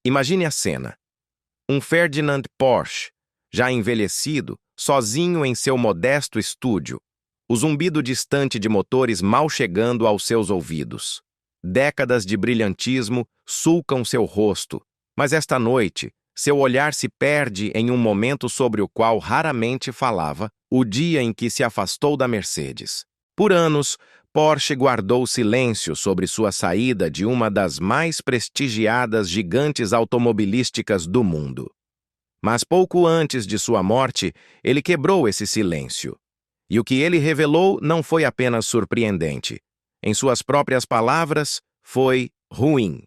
Imagine a cena. Um Ferdinand Porsche, já envelhecido, sozinho em seu modesto estúdio, o zumbido distante de motores mal chegando aos seus ouvidos. Décadas de brilhantismo sulcam seu rosto, mas esta noite, seu olhar se perde em um momento sobre o qual raramente falava, o dia em que se afastou da Mercedes. Por anos, Porsche guardou silêncio sobre sua saída de uma das mais prestigiadas gigantes automobilísticas do mundo. Mas pouco antes de sua morte, ele quebrou esse silêncio. E o que ele revelou não foi apenas surpreendente. Em suas próprias palavras, foi ruim.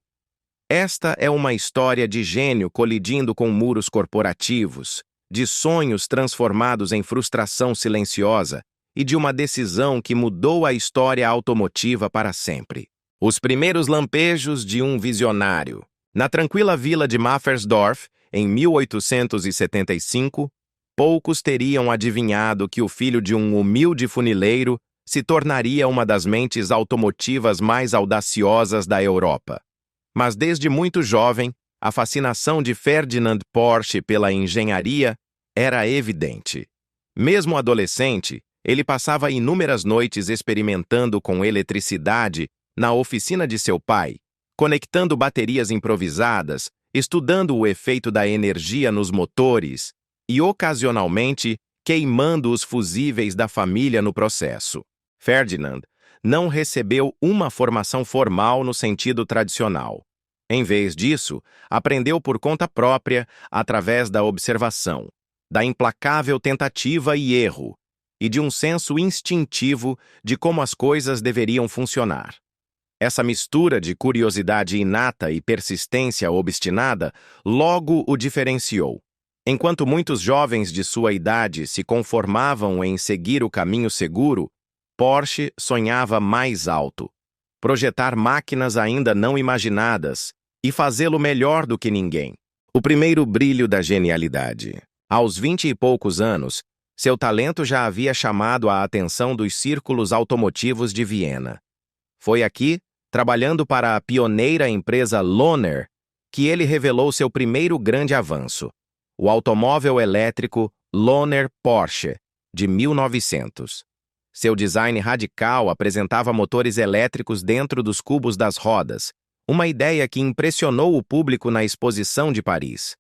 Esta é uma história de gênio colidindo com muros corporativos, de sonhos transformados em frustração silenciosa e de uma decisão que mudou a história automotiva para sempre. Os primeiros lampejos de um visionário. Na tranquila vila de Maffersdorf, em 1875, poucos teriam adivinhado que o filho de um humilde funileiro se tornaria uma das mentes automotivas mais audaciosas da Europa. Mas desde muito jovem, a fascinação de Ferdinand Porsche pela engenharia era evidente. Mesmo adolescente, ele passava inúmeras noites experimentando com eletricidade na oficina de seu pai, conectando baterias improvisadas, estudando o efeito da energia nos motores e, ocasionalmente, queimando os fusíveis da família no processo. Ferdinand não recebeu uma formação formal no sentido tradicional. Em vez disso, aprendeu por conta própria através da observação, da implacável tentativa e erro, e de um senso instintivo de como as coisas deveriam funcionar. Essa mistura de curiosidade inata e persistência obstinada logo o diferenciou. Enquanto muitos jovens de sua idade se conformavam em seguir o caminho seguro, Porsche sonhava mais alto, projetar máquinas ainda não imaginadas e fazê-lo melhor do que ninguém. O primeiro brilho da genialidade. Aos 20 e poucos anos, seu talento já havia chamado a atenção dos círculos automotivos de Viena. Foi aqui, trabalhando para a pioneira empresa Lohner, que ele revelou seu primeiro grande avanço, o automóvel elétrico Lohner Porsche, de 1900. Seu design radical apresentava motores elétricos dentro dos cubos das rodas, uma ideia que impressionou o público na exposição de Paris.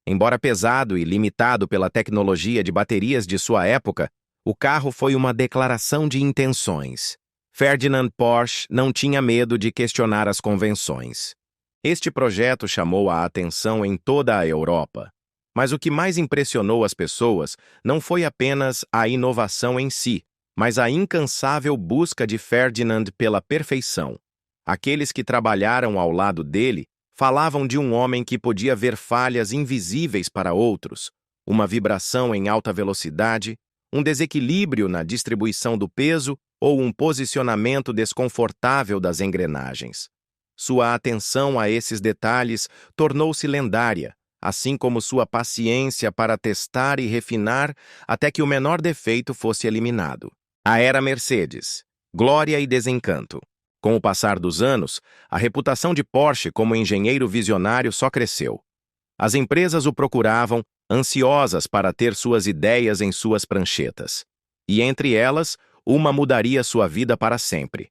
Embora pesado e limitado pela tecnologia de baterias de sua época, o carro foi uma declaração de intenções. Ferdinand Porsche não tinha medo de questionar as convenções. Este projeto chamou a atenção em toda a Europa. Mas o que mais impressionou as pessoas não foi apenas a inovação em si, mas a incansável busca de Ferdinand pela perfeição. Aqueles que trabalharam ao lado dele falavam de um homem que podia ver falhas invisíveis para outros, uma vibração em alta velocidade, um desequilíbrio na distribuição do peso ou um posicionamento desconfortável das engrenagens. Sua atenção a esses detalhes tornou-se lendária, assim como sua paciência para testar e refinar até que o menor defeito fosse eliminado. A era Mercedes. Glória e desencanto. Com o passar dos anos, a reputação de Porsche como engenheiro visionário só cresceu. As empresas o procuravam, ansiosas para ter suas ideias em suas pranchetas. E entre elas, uma mudaria sua vida para sempre.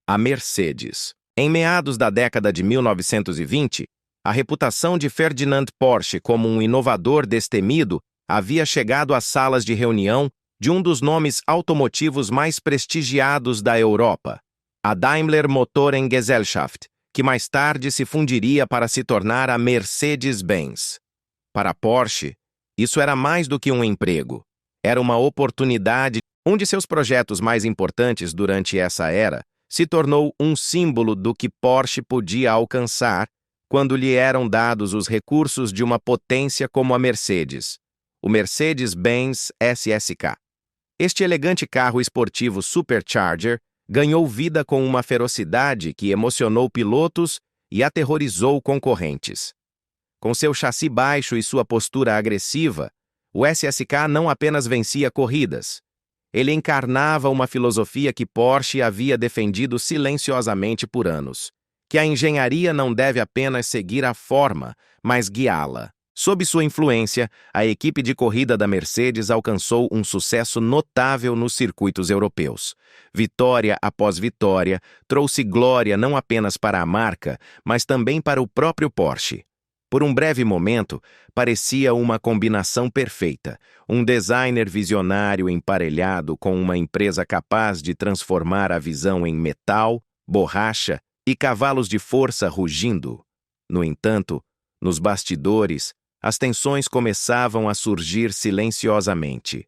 A Mercedes. Em meados da década de 1920, a reputação de Ferdinand Porsche como um inovador destemido havia chegado às salas de reunião de um dos nomes automotivos mais prestigiados da Europa, a Daimler Motoren Gesellschaft, que mais tarde se fundiria para se tornar a Mercedes-Benz. Para Porsche, isso era mais do que um emprego. Era uma oportunidade. Um de seus projetos mais importantes durante essa era se tornou um símbolo do que Porsche podia alcançar quando lhe eram dados os recursos de uma potência como a Mercedes, o Mercedes-Benz SSK. Este elegante carro esportivo Supercharger ganhou vida com uma ferocidade que emocionou pilotos e aterrorizou concorrentes. Com seu chassi baixo e sua postura agressiva, o SSK não apenas vencia corridas. Ele encarnava uma filosofia que Porsche havia defendido silenciosamente por anos: que a engenharia não deve apenas seguir a forma, mas guiá-la. Sob sua influência, a equipe de corrida da Mercedes alcançou um sucesso notável nos circuitos europeus. Vitória após vitória, trouxe glória não apenas para a marca, mas também para o próprio Porsche. Por um breve momento, parecia uma combinação perfeita. Um designer visionário emparelhado com uma empresa capaz de transformar a visão em metal, borracha e cavalos de força rugindo. No entanto, nos bastidores, as tensões começavam a surgir silenciosamente.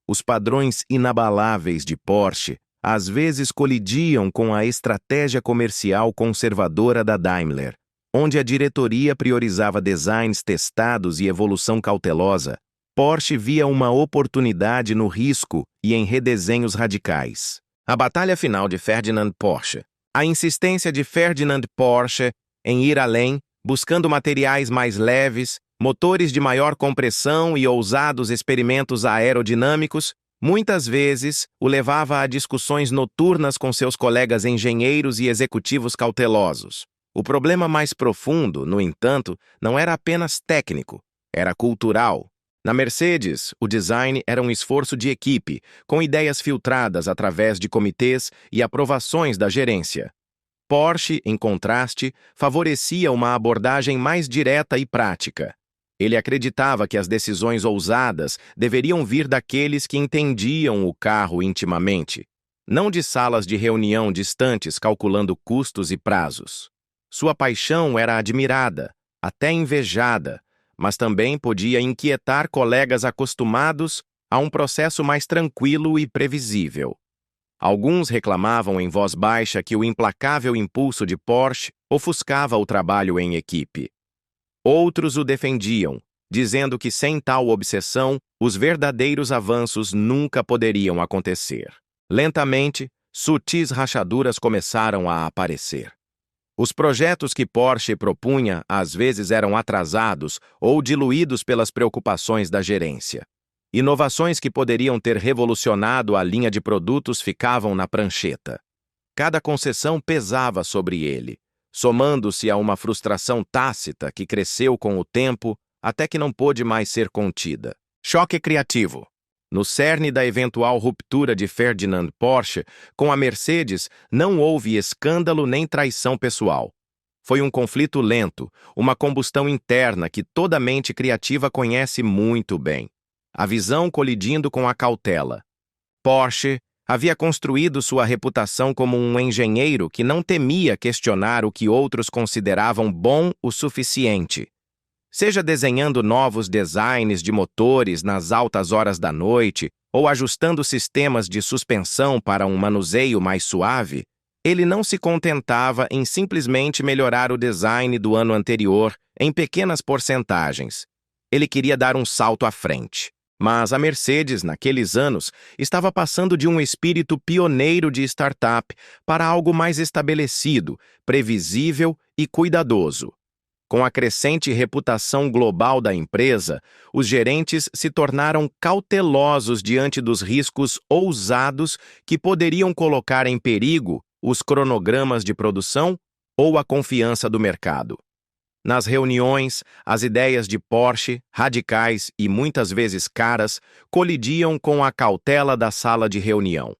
Os padrões inabaláveis de Porsche às vezes colidiam com a estratégia comercial conservadora da Daimler, onde a diretoria priorizava designs testados e evolução cautelosa. Porsche via uma oportunidade no risco e em redesenhos radicais. A batalha final de Ferdinand Porsche. A insistência de Ferdinand Porsche em ir além, buscando materiais mais leves, motores de maior compressão e ousados experimentos aerodinâmicos, muitas vezes o levava a discussões noturnas com seus colegas engenheiros e executivos cautelosos. O problema mais profundo, no entanto, não era apenas técnico, era cultural. Na Mercedes, o design era um esforço de equipe, com ideias filtradas através de comitês e aprovações da gerência. Porsche, em contraste, favorecia uma abordagem mais direta e prática. Ele acreditava que as decisões ousadas deveriam vir daqueles que entendiam o carro intimamente, não de salas de reunião distantes calculando custos e prazos. Sua paixão era admirada, até invejada, mas também podia inquietar colegas acostumados a um processo mais tranquilo e previsível. Alguns reclamavam em voz baixa que o implacável impulso de Porsche ofuscava o trabalho em equipe. Outros o defendiam, dizendo que sem tal obsessão, os verdadeiros avanços nunca poderiam acontecer. Lentamente, sutis rachaduras começaram a aparecer. Os projetos que Porsche propunha às vezes eram atrasados ou diluídos pelas preocupações da gerência. Inovações que poderiam ter revolucionado a linha de produtos ficavam na prancheta. Cada concessão pesava sobre ele, somando-se a uma frustração tácita que cresceu com o tempo até que não pôde mais ser contida. Choque criativo. No cerne da eventual ruptura de Ferdinand Porsche com a Mercedes, não houve escândalo nem traição pessoal. Foi um conflito lento, uma combustão interna que toda mente criativa conhece muito bem. A visão colidindo com a cautela. Porsche havia construído sua reputação como um engenheiro que não temia questionar o que outros consideravam bom o suficiente. Seja desenhando novos designs de motores nas altas horas da noite ou ajustando sistemas de suspensão para um manuseio mais suave, ele não se contentava em simplesmente melhorar o design do ano anterior em pequenas porcentagens. Ele queria dar um salto à frente. Mas a Mercedes, naqueles anos, estava passando de um espírito pioneiro de startup para algo mais estabelecido, previsível e cuidadoso. Com a crescente reputação global da empresa, os gerentes se tornaram cautelosos diante dos riscos ousados que poderiam colocar em perigo os cronogramas de produção ou a confiança do mercado. Nas reuniões, as ideias de Porsche, radicais e muitas vezes caras, colidiam com a cautela da sala de reunião.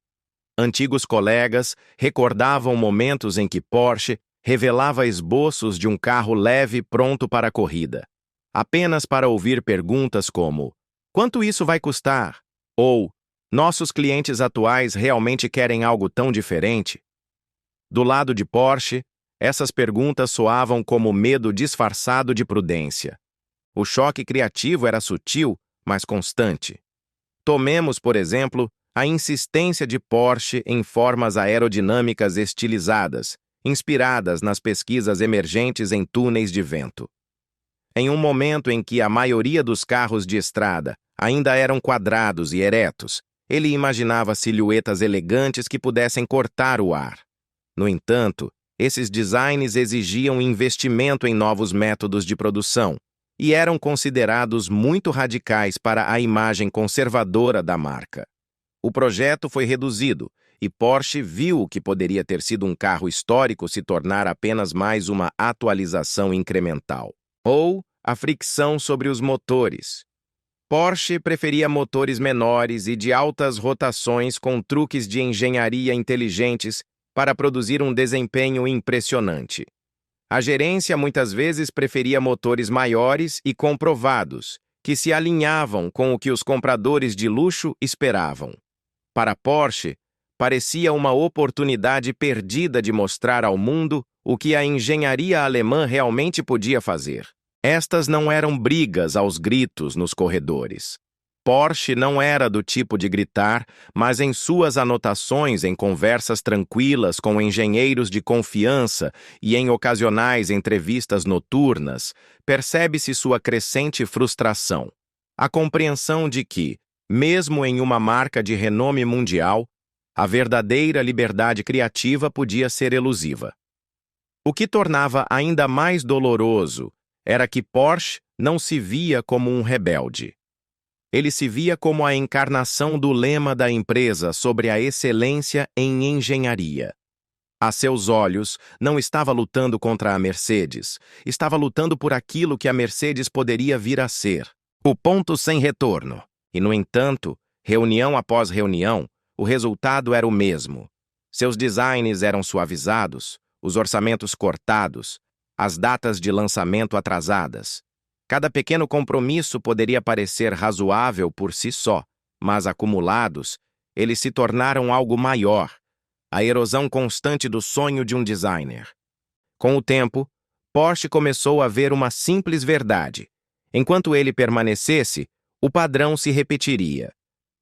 Antigos colegas recordavam momentos em que Porsche revelava esboços de um carro leve pronto para a corrida, apenas para ouvir perguntas como: "Quanto isso vai custar?" ou "Nossos clientes atuais realmente querem algo tão diferente?" Do lado de Porsche, essas perguntas soavam como medo disfarçado de prudência. O choque criativo era sutil, mas constante. Tomemos, por exemplo, a insistência de Porsche em formas aerodinâmicas estilizadas, inspiradas nas pesquisas emergentes em túneis de vento. Em um momento em que a maioria dos carros de estrada ainda eram quadrados e eretos, ele imaginava silhuetas elegantes que pudessem cortar o ar. No entanto, esses designs exigiam investimento em novos métodos de produção e eram considerados muito radicais para a imagem conservadora da marca. O projeto foi reduzido e Porsche viu que poderia ter sido um carro histórico se tornar apenas mais uma atualização incremental. Ou a fricção sobre os motores. Porsche preferia motores menores e de altas rotações com truques de engenharia inteligentes para produzir um desempenho impressionante. A gerência muitas vezes preferia motores maiores e comprovados, que se alinhavam com o que os compradores de luxo esperavam. Para Porsche, parecia uma oportunidade perdida de mostrar ao mundo o que a engenharia alemã realmente podia fazer. Estas não eram brigas aos gritos nos corredores. Porsche não era do tipo de gritar, mas em suas anotações em conversas tranquilas com engenheiros de confiança e em ocasionais entrevistas noturnas, percebe-se sua crescente frustração. A compreensão de que, mesmo em uma marca de renome mundial, a verdadeira liberdade criativa podia ser elusiva. O que tornava ainda mais doloroso era que Porsche não se via como um rebelde. Ele se via como a encarnação do lema da empresa sobre a excelência em engenharia. A seus olhos, não estava lutando contra a Mercedes, estava lutando por aquilo que a Mercedes poderia vir a ser. O ponto sem retorno. E, no entanto, reunião após reunião, o resultado era o mesmo. Seus designs eram suavizados, os orçamentos cortados, as datas de lançamento atrasadas. Cada pequeno compromisso poderia parecer razoável por si só, mas acumulados, eles se tornaram algo maior, a erosão constante do sonho de um designer. Com o tempo, Porsche começou a ver uma simples verdade. Enquanto ele permanecesse, o padrão se repetiria.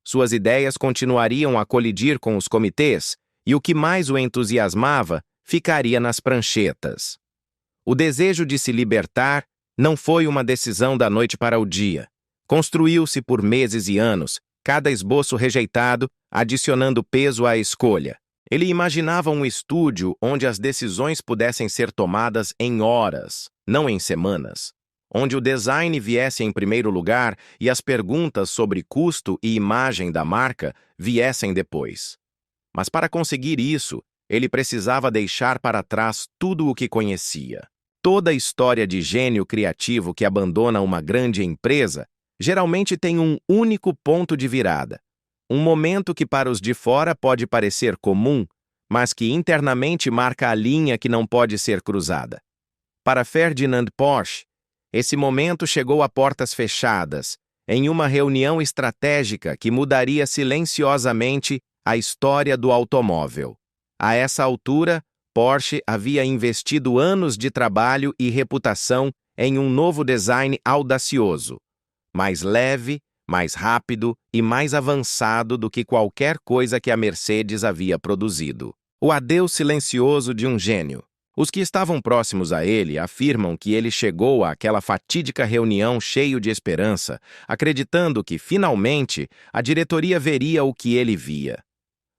Suas ideias continuariam a colidir com os comitês, e o que mais o entusiasmava ficaria nas pranchetas. O desejo de se libertar não foi uma decisão da noite para o dia. Construiu-se por meses e anos, cada esboço rejeitado, adicionando peso à escolha. Ele imaginava um estúdio onde as decisões pudessem ser tomadas em horas, não em semanas. Onde o design viesse em primeiro lugar e as perguntas sobre custo e imagem da marca viessem depois. Mas para conseguir isso, ele precisava deixar para trás tudo o que conhecia. Toda história de gênio criativo que abandona uma grande empresa geralmente tem um único ponto de virada. Um momento que para os de fora pode parecer comum, mas que internamente marca a linha que não pode ser cruzada. Para Ferdinand Porsche, esse momento chegou a portas fechadas, em uma reunião estratégica que mudaria silenciosamente a história do automóvel. A essa altura, Porsche havia investido anos de trabalho e reputação em um novo design audacioso, mais leve, mais rápido e mais avançado do que qualquer coisa que a Mercedes havia produzido. O adeus silencioso de um gênio. Os que estavam próximos a ele afirmam que ele chegou àquela fatídica reunião cheio de esperança, acreditando que, finalmente, a diretoria veria o que ele via.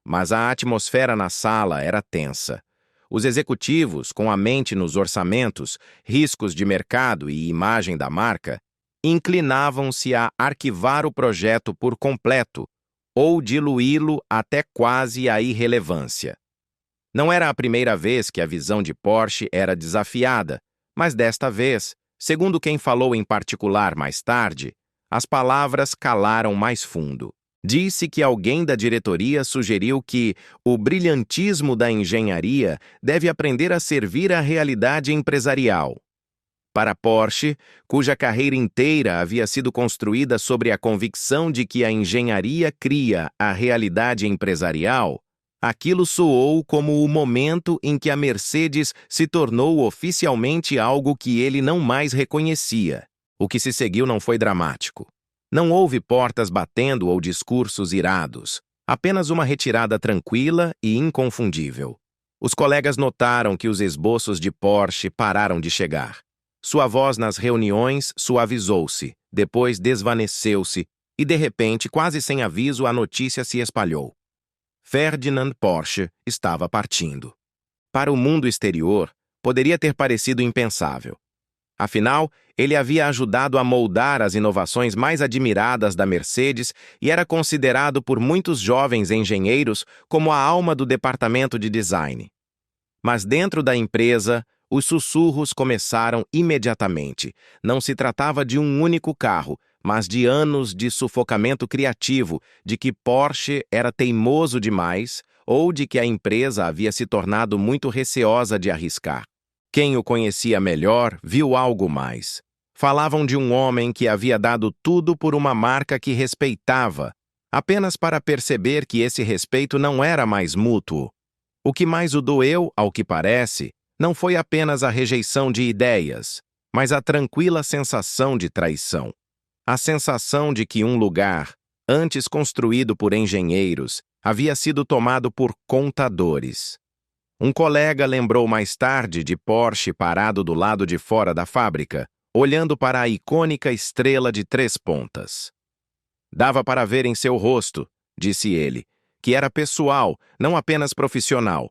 Mas a atmosfera na sala era tensa. Os executivos, com a mente nos orçamentos, riscos de mercado e imagem da marca, inclinavam-se a arquivar o projeto por completo ou diluí-lo até quase a irrelevância. Não era a primeira vez que a visão de Porsche era desafiada, mas desta vez, segundo quem falou em particular mais tarde, as palavras calaram mais fundo. Disse que alguém da diretoria sugeriu que o brilhantismo da engenharia deve aprender a servir à realidade empresarial. Para Porsche, cuja carreira inteira havia sido construída sobre a convicção de que a engenharia cria a realidade empresarial, aquilo soou como o momento em que a Mercedes se tornou oficialmente algo que ele não mais reconhecia. O que se seguiu não foi dramático. Não houve portas batendo ou discursos irados, apenas uma retirada tranquila e inconfundível. Os colegas notaram que os esboços de Porsche pararam de chegar. Sua voz nas reuniões suavizou-se, depois desvaneceu-se e, de repente, quase sem aviso, a notícia se espalhou. Ferdinand Porsche estava partindo. Para o mundo exterior, poderia ter parecido impensável. Afinal, ele havia ajudado a moldar as inovações mais admiradas da Mercedes e era considerado por muitos jovens engenheiros como a alma do departamento de design. Mas dentro da empresa, os sussurros começaram imediatamente. Não se tratava de um único carro, mas de anos de sufocamento criativo, de que Porsche era teimoso demais ou de que a empresa havia se tornado muito receosa de arriscar. Quem o conhecia melhor viu algo mais. Falavam de um homem que havia dado tudo por uma marca que respeitava, apenas para perceber que esse respeito não era mais mútuo. O que mais o doeu, ao que parece, não foi apenas a rejeição de ideias, mas a tranquila sensação de traição. A sensação de que um lugar, antes construído por engenheiros, havia sido tomado por contadores. Um colega lembrou mais tarde de Porsche parado do lado de fora da fábrica, olhando para a icônica estrela de 3 pontas. Dava para ver em seu rosto, disse ele, que era pessoal, não apenas profissional.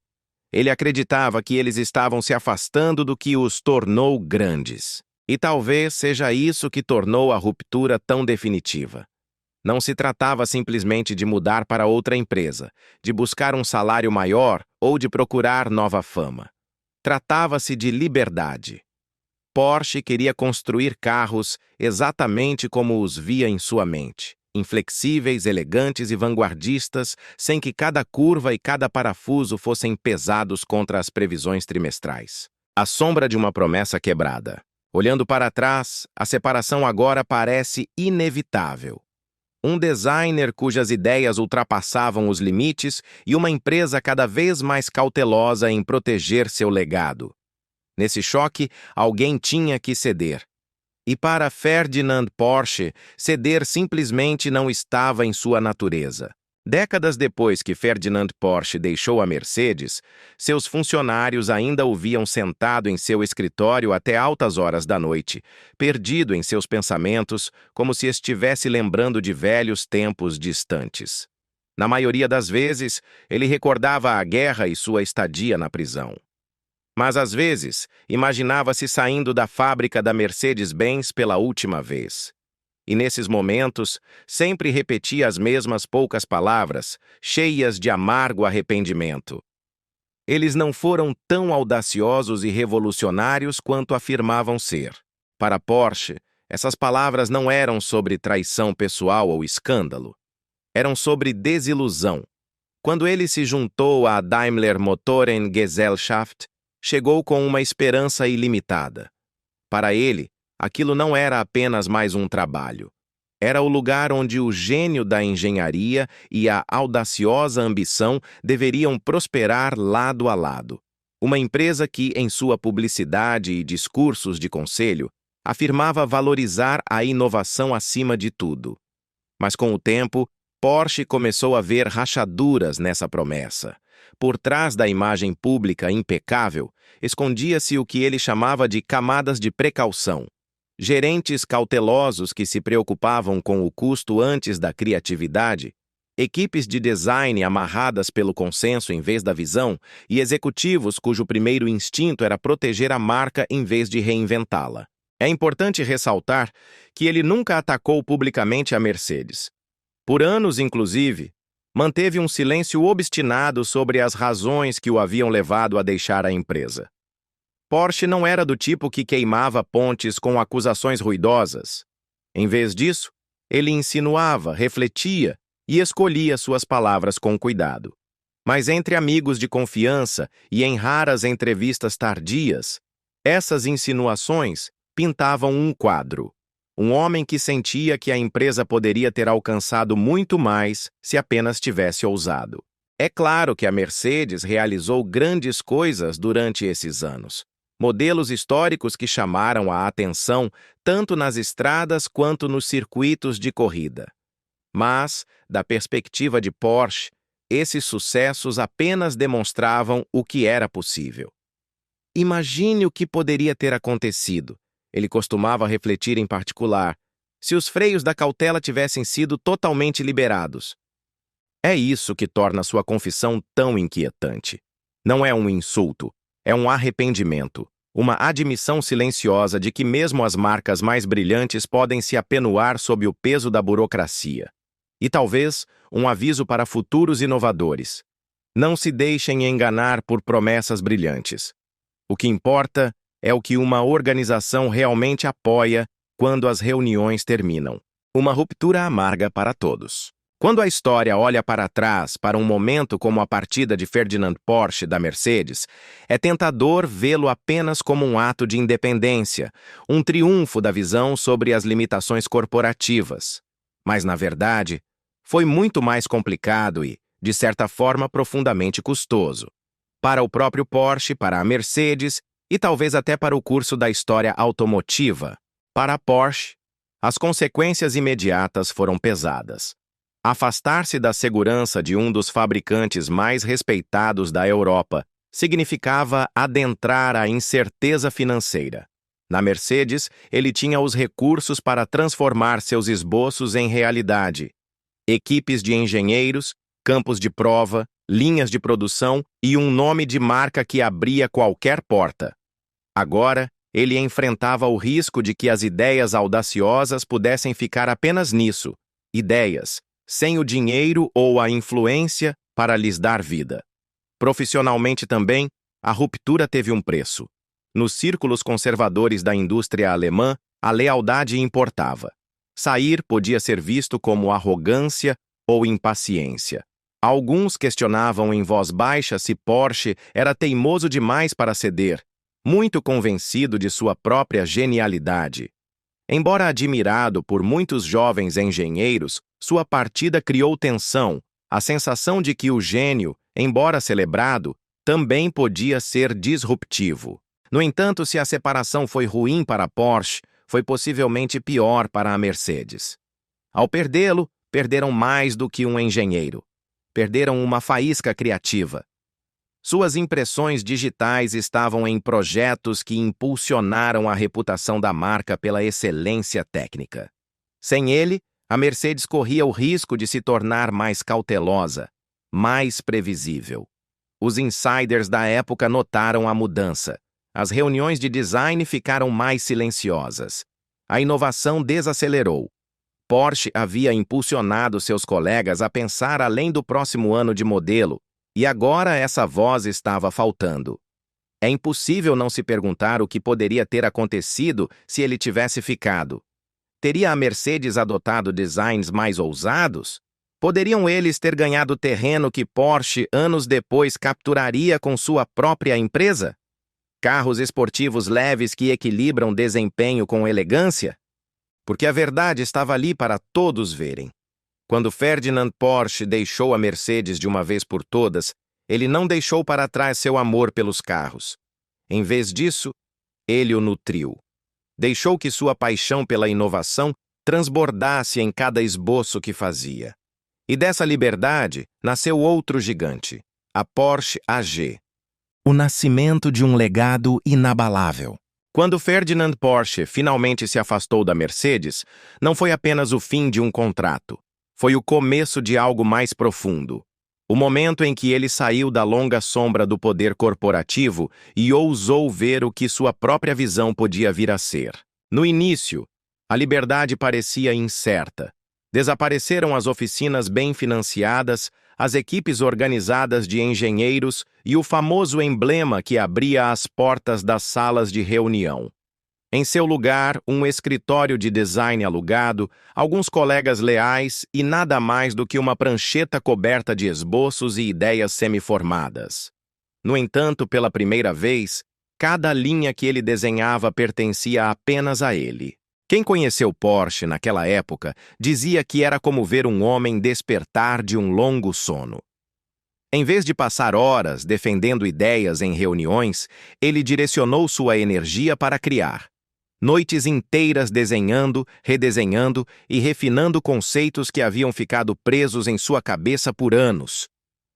Ele acreditava que eles estavam se afastando do que os tornou grandes. E talvez seja isso que tornou a ruptura tão definitiva. Não se tratava simplesmente de mudar para outra empresa, de buscar um salário maior ou de procurar nova fama. Tratava-se de liberdade. Porsche queria construir carros exatamente como os via em sua mente, inflexíveis, elegantes e vanguardistas, sem que cada curva e cada parafuso fossem pesados contra as previsões trimestrais. A sombra de uma promessa quebrada. Olhando para trás, a separação agora parece inevitável. Um designer cujas ideias ultrapassavam os limites e uma empresa cada vez mais cautelosa em proteger seu legado. Nesse choque, alguém tinha que ceder. E para Ferdinand Porsche, ceder simplesmente não estava em sua natureza. Décadas depois que Ferdinand Porsche deixou a Mercedes, seus funcionários ainda o viam sentado em seu escritório até altas horas da noite, perdido em seus pensamentos, como se estivesse lembrando de velhos tempos distantes. Na maioria das vezes, ele recordava a guerra e sua estadia na prisão. Mas às vezes, imaginava-se saindo da fábrica da Mercedes-Benz pela última vez. E nesses momentos, sempre repetia as mesmas poucas palavras, cheias de amargo arrependimento. Eles não foram tão audaciosos e revolucionários quanto afirmavam ser. Para Porsche, essas palavras não eram sobre traição pessoal ou escândalo. Eram sobre desilusão. Quando ele se juntou à Daimler Motoren Gesellschaft, chegou com uma esperança ilimitada. Para ele, aquilo não era apenas mais um trabalho. Era o lugar onde o gênio da engenharia e a audaciosa ambição deveriam prosperar lado a lado. Uma empresa que, em sua publicidade e discursos de conselho, afirmava valorizar a inovação acima de tudo. Mas com o tempo, Porsche começou a ver rachaduras nessa promessa. Por trás da imagem pública impecável, escondia-se o que ele chamava de camadas de precaução. Gerentes cautelosos que se preocupavam com o custo antes da criatividade, equipes de design amarradas pelo consenso em vez da visão e executivos cujo primeiro instinto era proteger a marca em vez de reinventá-la. É importante ressaltar que ele nunca atacou publicamente a Mercedes. Por anos, inclusive, manteve um silêncio obstinado sobre as razões que o haviam levado a deixar a empresa. Porsche não era do tipo que queimava pontes com acusações ruidosas. Em vez disso, ele insinuava, refletia e escolhia suas palavras com cuidado. Mas entre amigos de confiança e em raras entrevistas tardias, essas insinuações pintavam um quadro. Um homem que sentia que a empresa poderia ter alcançado muito mais se apenas tivesse ousado. É claro que a Mercedes realizou grandes coisas durante esses anos. Modelos históricos que chamaram a atenção tanto nas estradas quanto nos circuitos de corrida. Mas, da perspectiva de Porsche, esses sucessos apenas demonstravam o que era possível. Imagine o que poderia ter acontecido, ele costumava refletir em particular, se os freios da cautela tivessem sido totalmente liberados. É isso que torna sua confissão tão inquietante. Não é um insulto, é um arrependimento. Uma admissão silenciosa de que mesmo as marcas mais brilhantes podem se apenuar sob o peso da burocracia. E talvez um aviso para futuros inovadores. Não se deixem enganar por promessas brilhantes. O que importa é o que uma organização realmente apoia quando as reuniões terminam. Uma ruptura amarga para todos. Quando a história olha para trás para um momento como a partida de Ferdinand Porsche da Mercedes, é tentador vê-lo apenas como um ato de independência, um triunfo da visão sobre as limitações corporativas. Mas, na verdade, foi muito mais complicado e, de certa forma, profundamente custoso. Para o próprio Porsche, para a Mercedes e talvez até para o curso da história automotiva. Para a Porsche, as consequências imediatas foram pesadas. Afastar-se da segurança de um dos fabricantes mais respeitados da Europa significava adentrar a incerteza financeira. Na Mercedes, ele tinha os recursos para transformar seus esboços em realidade. Equipes de engenheiros, campos de prova, linhas de produção e um nome de marca que abria qualquer porta. Agora, ele enfrentava o risco de que as ideias audaciosas pudessem ficar apenas nisso, ideias, sem o dinheiro ou a influência para lhes dar vida. Profissionalmente também, a ruptura teve um preço. Nos círculos conservadores da indústria alemã, a lealdade importava. Sair podia ser visto como arrogância ou impaciência. Alguns questionavam em voz baixa se Porsche era teimoso demais para ceder, muito convencido de sua própria genialidade. Embora admirado por muitos jovens engenheiros, sua partida criou tensão, a sensação de que o gênio, embora celebrado, também podia ser disruptivo. No entanto, se a separação foi ruim para a Porsche, foi possivelmente pior para a Mercedes. Ao perdê-lo, perderam mais do que um engenheiro. Perderam uma faísca criativa. Suas impressões digitais estavam em projetos que impulsionaram a reputação da marca pela excelência técnica. Sem ele, a Mercedes corria o risco de se tornar mais cautelosa, mais previsível. Os insiders da época notaram a mudança. As reuniões de design ficaram mais silenciosas. A inovação desacelerou. Porsche havia impulsionado seus colegas a pensar além do próximo ano de modelo, e agora essa voz estava faltando. É impossível não se perguntar o que poderia ter acontecido se ele tivesse ficado. Teria a Mercedes adotado designs mais ousados? Poderiam eles ter ganhado terreno que Porsche anos depois capturaria com sua própria empresa? Carros esportivos leves que equilibram desempenho com elegância? Porque a verdade estava ali para todos verem. Quando Ferdinand Porsche deixou a Mercedes de uma vez por todas, ele não deixou para trás seu amor pelos carros. Em vez disso, ele o nutriu. Deixou que sua paixão pela inovação transbordasse em cada esboço que fazia. E dessa liberdade nasceu outro gigante, a Porsche AG. O nascimento de um legado inabalável. Quando Ferdinand Porsche finalmente se afastou da Mercedes, não foi apenas o fim de um contrato. Foi o começo de algo mais profundo. O momento em que ele saiu da longa sombra do poder corporativo e ousou ver o que sua própria visão podia vir a ser. No início, a liberdade parecia incerta. Desapareceram as oficinas bem financiadas, as equipes organizadas de engenheiros e o famoso emblema que abria as portas das salas de reunião. Em seu lugar, um escritório de design alugado, alguns colegas leais e nada mais do que uma prancheta coberta de esboços e ideias semiformadas. No entanto, pela primeira vez, cada linha que ele desenhava pertencia apenas a ele. Quem conheceu Porsche naquela época dizia que era como ver um homem despertar de um longo sono. Em vez de passar horas defendendo ideias em reuniões, ele direcionou sua energia para criar. Noites inteiras desenhando, redesenhando e refinando conceitos que haviam ficado presos em sua cabeça por anos.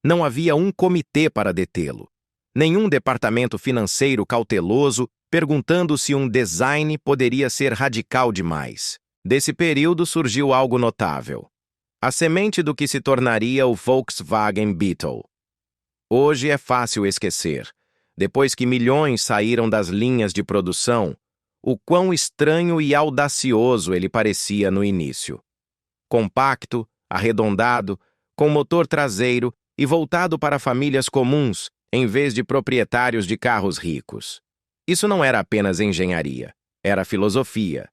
Não havia um comitê para detê-lo. Nenhum departamento financeiro cauteloso perguntando se um design poderia ser radical demais. Desse período surgiu algo notável. A semente do que se tornaria o Volkswagen Beetle. Hoje é fácil esquecer, depois que milhões saíram das linhas de produção, o quão estranho e audacioso ele parecia no início. Compacto, arredondado, com motor traseiro e voltado para famílias comuns, em vez de proprietários de carros ricos. Isso não era apenas engenharia, era filosofia.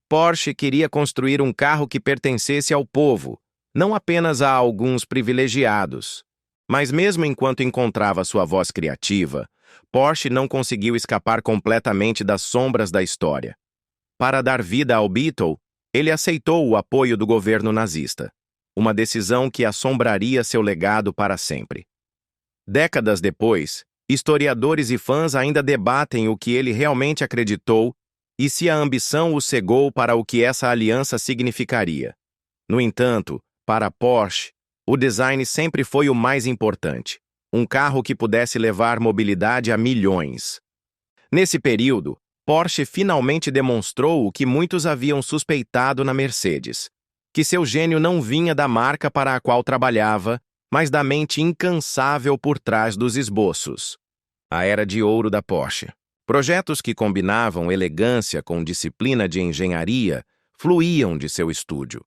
Porsche queria construir um carro que pertencesse ao povo, não apenas a alguns privilegiados. Mas mesmo enquanto encontrava sua voz criativa, Porsche não conseguiu escapar completamente das sombras da história. Para dar vida ao Beetle, ele aceitou o apoio do governo nazista, uma decisão que assombraria seu legado para sempre. Décadas depois, historiadores e fãs ainda debatem o que ele realmente acreditou e se a ambição o cegou para o que essa aliança significaria. No entanto, para Porsche, o design sempre foi o mais importante, um carro que pudesse levar mobilidade a milhões. Nesse período, Porsche finalmente demonstrou o que muitos haviam suspeitado na Mercedes, que seu gênio não vinha da marca para a qual trabalhava, mas da mente incansável por trás dos esboços. A era de ouro da Porsche. Projetos que combinavam elegância com disciplina de engenharia fluíam de seu estúdio.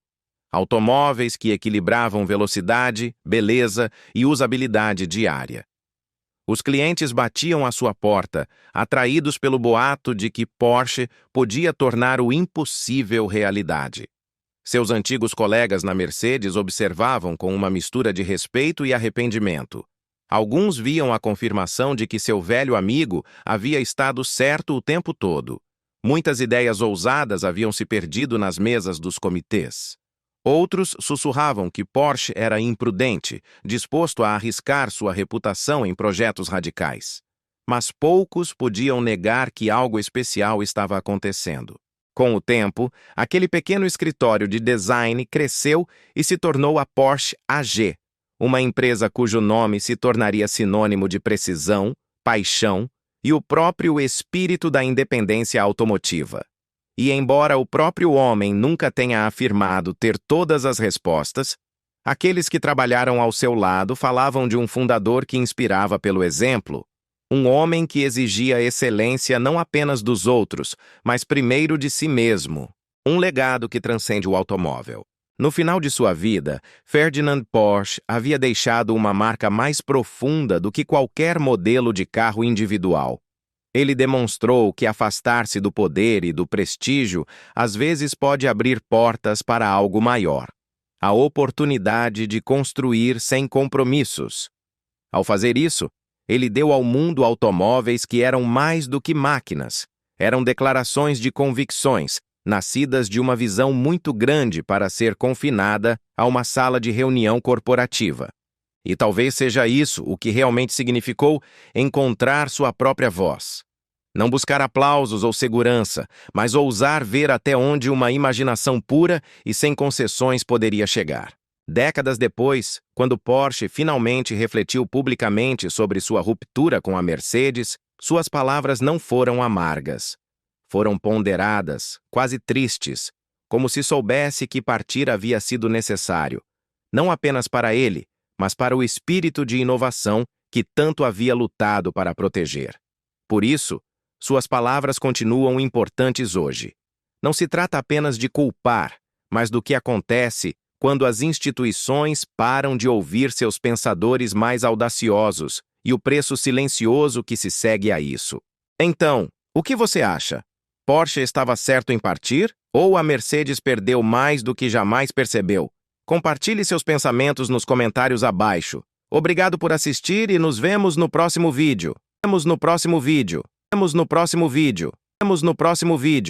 Automóveis que equilibravam velocidade, beleza e usabilidade diária. Os clientes batiam à sua porta, atraídos pelo boato de que Porsche podia tornar o impossível realidade. Seus antigos colegas na Mercedes observavam com uma mistura de respeito e arrependimento. Alguns viam a confirmação de que seu velho amigo havia estado certo o tempo todo. Muitas ideias ousadas haviam se perdido nas mesas dos comitês. Outros sussurravam que Porsche era imprudente, disposto a arriscar sua reputação em projetos radicais. Mas poucos podiam negar que algo especial estava acontecendo. Com o tempo, aquele pequeno escritório de design cresceu e se tornou a Porsche AG, uma empresa cujo nome se tornaria sinônimo de precisão, paixão e o próprio espírito da independência automotiva. E embora o próprio homem nunca tenha afirmado ter todas as respostas, aqueles que trabalharam ao seu lado falavam de um fundador que inspirava pelo exemplo, um homem que exigia excelência não apenas dos outros, mas primeiro de si mesmo, um legado que transcende o automóvel. No final de sua vida, Ferdinand Porsche havia deixado uma marca mais profunda do que qualquer modelo de carro individual. Ele demonstrou que afastar-se do poder e do prestígio às vezes pode abrir portas para algo maior, a oportunidade de construir sem compromissos. Ao fazer isso, ele deu ao mundo automóveis que eram mais do que máquinas, eram declarações de convicções, nascidas de uma visão muito grande para ser confinada a uma sala de reunião corporativa. E talvez seja isso o que realmente significou encontrar sua própria voz. Não buscar aplausos ou segurança, mas ousar ver até onde uma imaginação pura e sem concessões poderia chegar. Décadas depois, quando Porsche finalmente refletiu publicamente sobre sua ruptura com a Mercedes, suas palavras não foram amargas. Foram ponderadas, quase tristes, como se soubesse que partir havia sido necessário, não apenas para ele, mas para o espírito de inovação que tanto havia lutado para proteger. Por isso, suas palavras continuam importantes hoje. Não se trata apenas de culpar, mas do que acontece quando as instituições param de ouvir seus pensadores mais audaciosos e o preço silencioso que se segue a isso. Então, o que você acha? Porsche estava certo em partir ou a Mercedes perdeu mais do que jamais percebeu? Compartilhe seus pensamentos nos comentários abaixo. Obrigado por assistir e nos vemos no próximo vídeo. Vemos no próximo vídeo.